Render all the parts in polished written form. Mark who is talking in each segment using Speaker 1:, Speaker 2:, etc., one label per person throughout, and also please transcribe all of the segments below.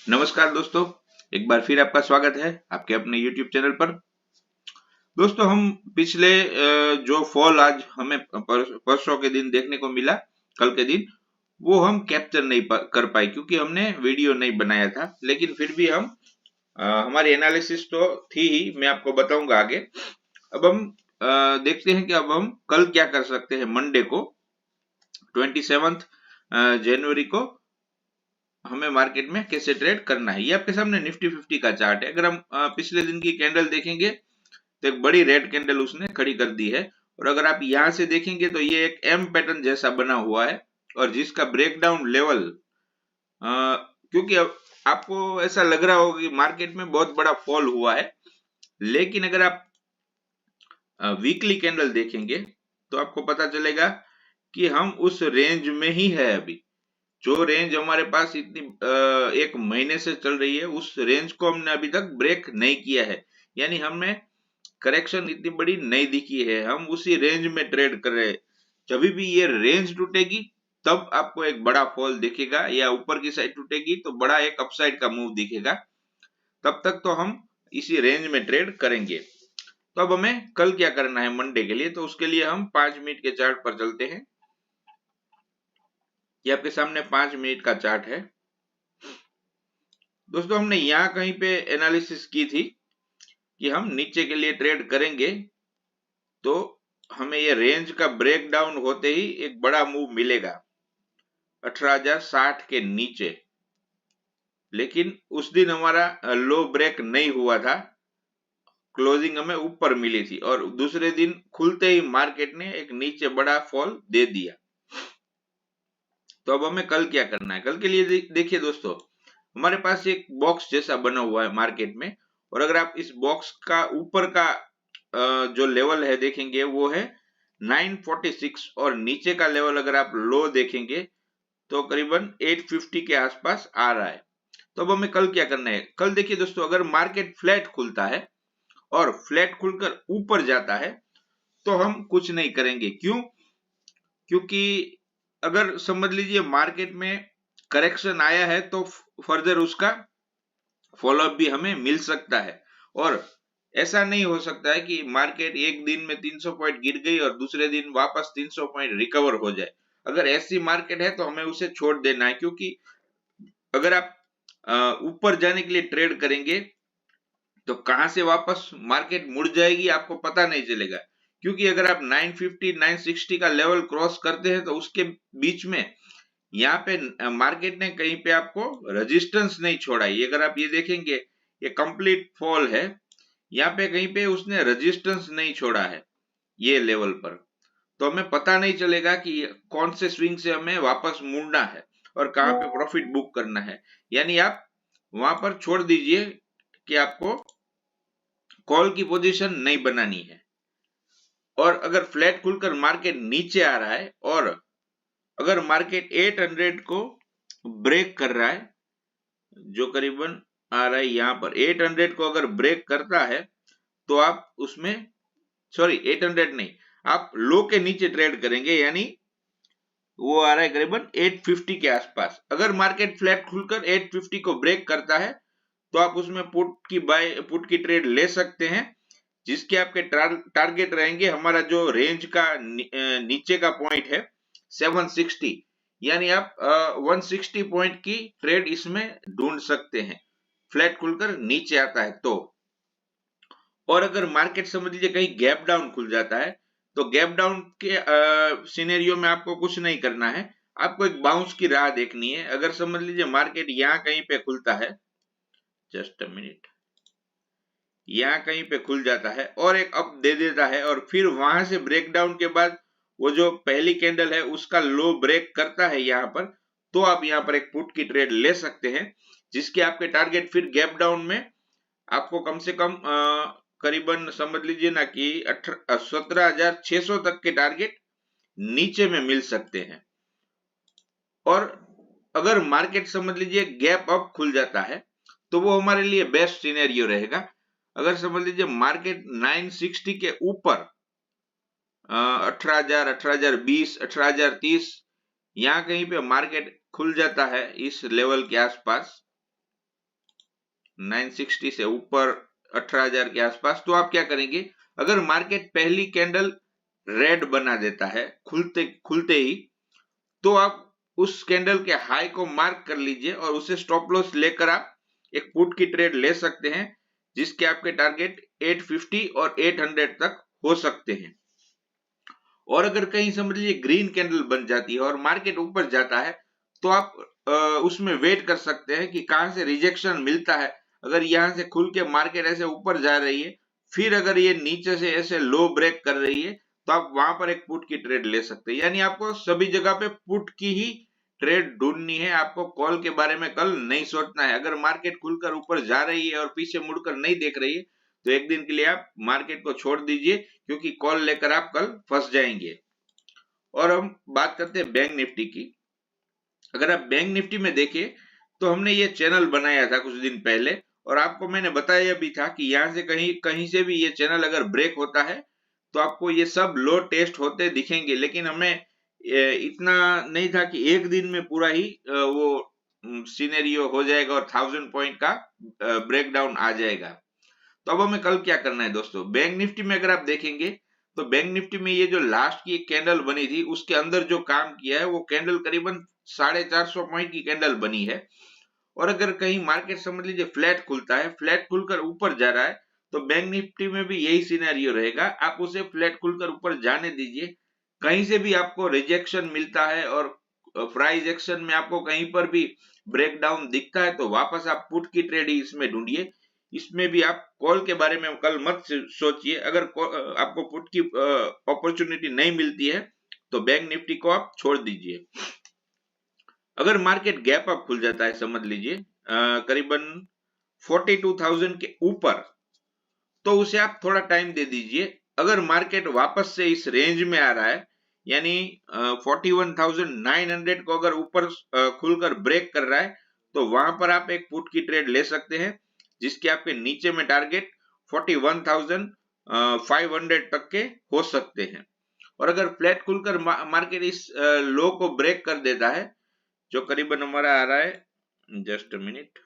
Speaker 1: नमस्कार दोस्तों, एक बार फिर आपका स्वागत है आपके अपने YouTube चैनल पर। दोस्तों, हम पिछले जो फॉल आज हमें परसों के दिन देखने को मिला, कल के दिन, वो हम कैप्चर नहीं कर पाए क्योंकि हमने वीडियो नहीं बनाया था। लेकिन फिर भी हम हमारी एनालिसिस तो थी ही, मैं आपको बताऊंगा आगे। अब हम देखते हैं कि अब हम कल क्या कर सकते हैं। मंडे को 27 जनवरी को हमें मार्केट में कैसे ट्रेड करना है। ये आपके सामने निफ्टी 50 का चार्ट है। अगर हम पिछले दिन की कैंडल देखेंगे तो एक बड़ी रेड कैंडल उसने खड़ी कर दी है, और अगर आप यहां से देखेंगे तो ये एक एम पैटर्न जैसा बना हुआ है, और जिसका ब्रेकडाउन लेवल, क्योंकि अब आपको ऐसा लग रहा होगा कि मार्केट में बहुत बड़ा फॉल हुआ है, लेकिन अगर आप वीकली कैंडल देखेंगे तो आपको पता चलेगा कि हम उस रेंज में ही है। अभी जो रेंज हमारे पास इतनी एक महीने से चल रही है, उस रेंज को हमने अभी तक ब्रेक नहीं किया है। यानी हमें करेक्शन इतनी बड़ी नहीं दिखी है, हम उसी रेंज में ट्रेड कर रहे हैं। जब भी ये रेंज टूटेगी तब आपको एक बड़ा फॉल दिखेगा, या ऊपर की साइड टूटेगी तो बड़ा एक अपसाइड का मूव दिखेगा। तब तक तो हम इसी रेंज में ट्रेड करेंगे। तो अब हमें कल क्या करना है मंडे के लिए, तो उसके लिए हम 5 मिनट के चार्ट पर चलते हैं। ये आपके सामने 5 मिनट का चार्ट है। दोस्तों, हमने यहाँ कहीं पे एनालिसिस की थी कि हम नीचे के लिए ट्रेड करेंगे तो हमें ये रेंज का ब्रेकडाउन होते ही एक बड़ा मूव मिलेगा 18,060 के नीचे। लेकिन उस दिन हमारा लो ब्रेक नहीं हुआ था, क्लोजिंग हमें ऊपर मिली थी, और दूसरे दिन खुलते ही मार्केट ने एक नीचे बड़ा फॉल दे दिया। तो अब हमें कल क्या करना है। कल के लिए देखिए दोस्तों, हमारे पास एक बॉक्स जैसा बना हुआ है मार्केट में, और अगर आप इस बॉक्स का ऊपर का जो लेवल है देखेंगे वो है 946, और नीचे का लेवल अगर आप लो देखेंगे तो करीबन 850 के आसपास आ रहा है। तो अब हमें कल क्या करना है। कल देखिए दोस्तों, अगर मार्केट फ्लैट खुलता है और फ्लैट खुलकर ऊपर जाता है तो हम कुछ नहीं करेंगे। क्यों? क्योंकि अगर समझ लीजिए मार्केट में करेक्शन आया है तो फर्दर उसका फॉलोअप भी हमें मिल सकता है, और ऐसा नहीं हो सकता है कि मार्केट एक दिन में 300 पॉइंट गिर गई और दूसरे दिन वापस 300 पॉइंट रिकवर हो जाए। अगर ऐसी मार्केट है तो हमें उसे छोड़ देना है, क्योंकि अगर आप ऊपर जाने के लिए ट्रेड करेंगे तो कहां से वापस मार्केट मुड़ जाएगी आपको पता नहीं चलेगा। क्योंकि अगर आप 950 960 का लेवल क्रॉस करते हैं तो उसके बीच में यहाँ पे मार्केट ने कहीं पे आपको रेजिस्टेंस नहीं छोड़ा। ये अगर आप ये देखेंगे, ये कंप्लीट फॉल है, यहाँ पे कहीं पे उसने रेजिस्टेंस नहीं छोड़ा है ये लेवल पर। तो हमें पता नहीं चलेगा कि कौन से स्विंग से हमें वापस मुड़ना है और कहाँ पे प्रॉफिट बुक करना है। यानी आप वहां पर छोड़ दीजिए कि आपको कॉल की पोजीशन नहीं बनानी है। और अगर फ्लैट खुलकर मार्केट नीचे आ रहा है और अगर मार्केट 800 को ब्रेक कर रहा है, जो करीबन आ रहा है यहाँ पर 800 को अगर ब्रेक करता है तो आप उसमें, सॉरी 800 नहीं, आप लो के नीचे ट्रेड करेंगे। यानी वो आ रहा है करीबन 850 के आसपास। अगर मार्केट फ्लैट खुलकर 850 को ब्रेक करता है तो आप उसमें पुट की ट्रेड ले सकते हैं, जिसके आपके टारगेट रहेंगे हमारा जो रेंज का नीचे का पॉइंट है 760। यानी आप 160 पॉइंट की ट्रेड इसमें ढूंढ सकते हैं, फ्लैट खुलकर नीचे आता है तो। और अगर मार्केट समझ लीजिए कहीं गैप डाउन खुल जाता है तो गैप डाउन के सिनेरियो में आपको कुछ नहीं करना है, आपको एक बाउंस की राह देखनी है। अगर समझ लीजिए मार्केट यहाँ कहीं पे खुलता है, जस्ट अ मिनट, यहाँ कहीं पे खुल जाता है और एक अप दे देता है, और फिर वहां से ब्रेकडाउन के बाद वो जो पहली कैंडल है उसका लो ब्रेक करता है यहाँ पर, तो आप यहाँ पर एक पुट की ट्रेड ले सकते हैं, जिसके आपके टारगेट फिर गैप डाउन में आपको कम से कम करीबन समझ लीजिए ना कि 17,600 तक के टारगेट नीचे में मिल सकते हैं। और अगर मार्केट समझ लीजिए गैप अप खुल जाता है तो वो हमारे लिए बेस्ट सिनेरियो रहेगा। अगर समझ लीजिए मार्केट 960 के ऊपर 18,000, 18,020, 18,030 यहाँ कहीं पे मार्केट खुल जाता है इस लेवल के आसपास, 960 से ऊपर 18,000 के आसपास, तो आप क्या करेंगे, अगर मार्केट पहली कैंडल रेड बना देता है खुलते खुलते ही, तो आप उस कैंडल के हाई को मार्क कर लीजिए और उसे स्टॉप लॉस लेकर आप एक पुट की ट्रेड ले सकते हैं, जिसके आपके टारगेट 850 और 800 तक हो सकते हैं। और अगर कहीं समझ लीजिए ग्रीन कैंडल बन जाती है और मार्केट ऊपर जाता है, तो आप उसमें वेट कर सकते हैं कि कहां से रिजेक्शन मिलता है। अगर यहां से खुल के मार्केट ऐसे ऊपर जा रही है, फिर अगर ये नीचे से ऐसे लो ब्रेक कर रही है, तो आप वहां पर एक पुट की ट्रेड ले सकते हैं। यानी आपको सभी जगह पे पुट की ही ट्रेड ढूंढनी है, आपको कॉल के बारे में कल नहीं सोचना है। अगर मार्केट खुलकर ऊपर जा रही है और पीछे मुड़कर नहीं देख रही है, तो एक दिन के लिए आप मार्केट को छोड़ दीजिए, क्योंकि कॉल लेकर आप कल फंस जाएंगे। और हम बात करते हैं बैंक निफ्टी की। अगर आप बैंक निफ्टी में देखें, तो हमने ये चैनल बनाया था कुछ दिन पहले, और आपको मैंने बताया भी था कि यहां से कहीं कहीं से भी ये चैनल अगर ब्रेक होता है, तो आपको ये सब लो टेस्ट होते दिखेंगे। लेकिन हमें इतना नहीं था कि एक दिन में पूरा ही वो सिनेरियो हो जाएगा और 1000 पॉइंट का ब्रेकडाउन आ जाएगा। तो अब हमें कल क्या करना है दोस्तों, बैंक निफ्टी में अगर आप देखेंगे, तो बैंक निफ्टी में ये जो लास्ट की एक कैंडल बनी थी, उसके अंदर जो काम किया है वो कैंडल करीबन 450 पॉइंट की कैंडल बनी है। और अगर कहीं मार्केट समझ लीजिए फ्लैट खुलता है, फ्लैट खुलकर ऊपर जा रहा है, तो बैंक निफ्टी में भी यही सिनेरियो रहेगा। आप उसे फ्लैट खुलकर ऊपर जाने दीजिए। कहीं से भी आपको रिजेक्शन मिलता है और प्राइस एक्शन में आपको कहीं पर भी ब्रेकडाउन दिखता है, तो वापस आप पुट की ट्रेड ही इसमें ढूंढिए। इसमें भी आप कॉल के बारे में कल मत सोचिए। अगर आपको पुट की अपॉर्चुनिटी नहीं मिलती है, तो बैंक निफ्टी को आप छोड़ दीजिए। अगर मार्केट गैप अप खुल जाता है, समझ लीजिए करीबन 42,000 के ऊपर, तो उसे आप थोड़ा टाइम दे दीजिए। अगर मार्केट वापस से इस रेंज में आ रहा है, यानी 41,900 को अगर ऊपर खुलकर ब्रेक कर रहा है, तो वहां पर आप एक पुट की ट्रेड ले सकते हैं, जिसके आपके नीचे में टारगेट 41,500 तक के हो सकते हैं। और अगर फ्लैट खुलकर मार्केट इस लो को ब्रेक कर देता है, जो करीबन हमारा आ रहा है, जस्ट मिनट,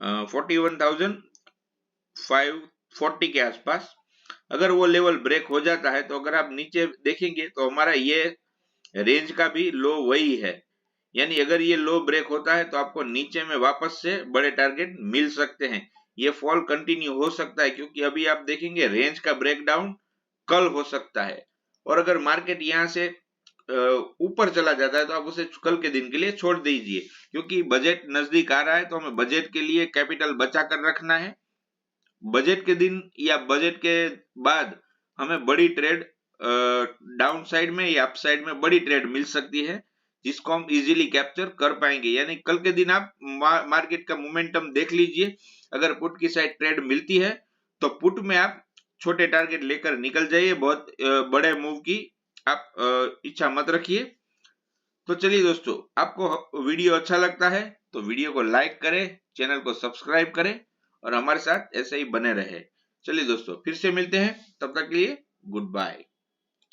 Speaker 1: 41,540 के आसपास, अगर वो लेवल ब्रेक हो जाता है, तो अगर आप नीचे देखेंगे तो हमारा ये रेंज का भी लो वही है। यानी अगर ये लो ब्रेक होता है, तो आपको नीचे में वापस से बड़े टारगेट मिल सकते हैं। ये फॉल कंटिन्यू हो सकता है, क्योंकि अभी आप देखेंगे रेंज का ब्रेकडाउन कल हो सकता है। और अगर मार्केट यहां से ऊपर चला जाता है, तो आप उसे कल के दिन के लिए छोड़ दीजिए, क्योंकि बजट नजदीक आ रहा है, तो हमें बजट के लिए कैपिटल बचा कर रखना है। बजट के दिन या बजट के बाद हमें बड़ी ट्रेड डाउन साइड में या अप साइड में बड़ी ट्रेड मिल सकती है, जिसको हम इजीली कैप्चर कर पाएंगे। यानी कल के दिन आप मार्केट का मोमेंटम देख लीजिए। अगर पुट की साइड ट्रेड मिलती है, तो पुट में आप छोटे टारगेट लेकर निकल जाइए, बहुत बड़े मूव की आप इच्छा मत रखिए। तो चलिए दोस्तों, आपको वीडियो अच्छा लगता है तो वीडियो को लाइक करें, चैनल को सब्सक्राइब करें और हमारे साथ ऐसे ही बने रहे। चलिए दोस्तों, फिर से मिलते हैं, तब तक के लिए गुड बाय।